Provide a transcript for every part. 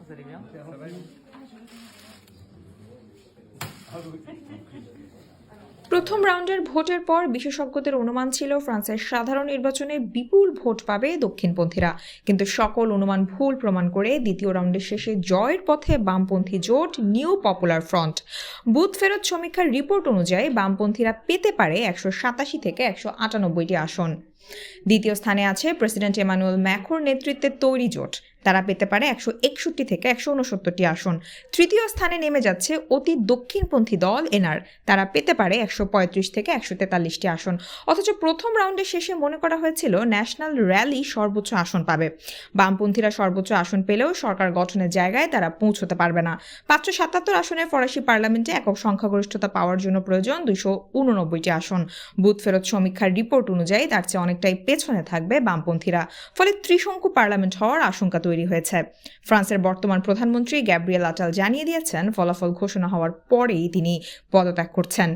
vous allez bien? প্রথম রাউন্ডের ভোটের পর বিশেষজ্ঞদের অনুমান ছিল ফ্রান্সের সাধারণ নির্বাচনে বিপুল ভোট পাবে দক্ষিণপন্থীরা, কিন্তু সকল অনুমান ভুল প্রমাণ করে দ্বিতীয় রাউন্ডের শেষে জয়ের পথে বামপন্থী জোট নিউ পপুলার ফ্রন্ট। বুথ ফেরত সমীক্ষার রিপোর্ট অনুযায়ী বামপন্থীরা পেতে পারে 187 থেকে 198টি আসন। দ্বিতীয় স্থানে আছে প্রেসিডেন্ট এমানুয়েল ম্যাক্রোর নেতৃত্বে তৈরি জোট, তারা পেতে পারে 161 থেকে 169টি আসন। তৃতীয় স্থানে নেমে যাচ্ছে অতি দক্ষিণপন্থী দল এনআর, তারা পেতে পারে 135 থেকে 143টি আসন। অথচ প্রথম রাউন্ডের শেষে মনে করা হয়েছিল ন্যাশনাল র্যালি সর্বোচ্চ আসন পাবে। বামপন্থীরা সর্বোচ্চ আসন পেলেও সরকার গঠনের জায়গায় তারা পৌঁছতে পারবে না। 577 আসনের ফরাসি পার্লামেন্টে একক সংখ্যাগরিষ্ঠতা পাওয়ার জন্য প্রয়োজন 289টি আসন। বুথ ফেরত সমীক্ষার রিপোর্ট অনুযায়ী তার চেয়ে অনেকটাই পেছনে থাকবে বামপন্থীরা, ফলে ত্রিশঙ্কু পার্লামেন্ট হওয়ার আশঙ্কা তৈরি হয়েছে। ফ্রান্সের বর্তমান প্রধানমন্ত্রী গ্যাব্রিয়েল আটাল জানিয়ে দিয়েছেন ফলাফল ঘোষণা হওয়ার পরেই তিনি পদত্যাগ করছেন।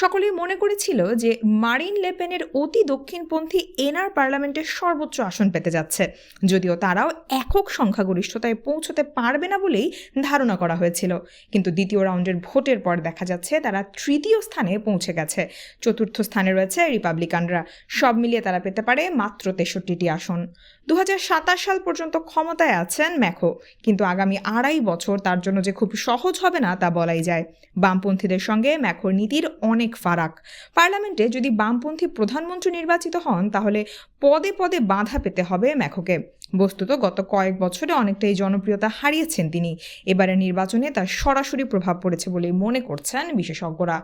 সকলেই মনে করেছিল যে মারিন লেপেনের অতি দক্ষিণপন্থী এনআর পার্লামেন্টের সর্বোচ্চ আসন পেতে যাচ্ছে, যদিও তারাও একক সংখ্যাগরিষ্ঠতায় পৌঁছতে পারবে না বলেই ধারণা করা হয়েছিল। কিন্তু দ্বিতীয় রাউন্ডের ভোটের পর দেখা যাচ্ছে তারা তৃতীয় স্থানে পৌঁছে গেছে। চতুর্থ স্থানে রয়েছে রিপাবলিকানরা, সব মিলিয়ে তারা পেতে পারে মাত্র 63টি আসন। 2027 সাল পর্যন্ত ক্ষমতায় আছেন ম্যাক্রো, কিন্তু আগামী 2.5 বছর তার জন্য যে খুব সহজ হবে না তা বলাই যায়। বামপন্থীদের সঙ্গে ম্যাক্রোর নীতির অনেক ফারাক। পার্লামেন্টে যদি বামপন্থী প্রধানমন্ত্রী নির্বাচিত হন তাহলে পদে পদে বাধা পেতে হবে ম্যাক্রোকে। বস্তুত গত কয়েক বছরে অনেকটাই জনপ্রিয়তা হারিয়েছেন তিনি, এবারের নির্বাচনে তার সরাসরি প্রভাব পড়েছে বলেই মনে করছেন বিশেষজ্ঞরা।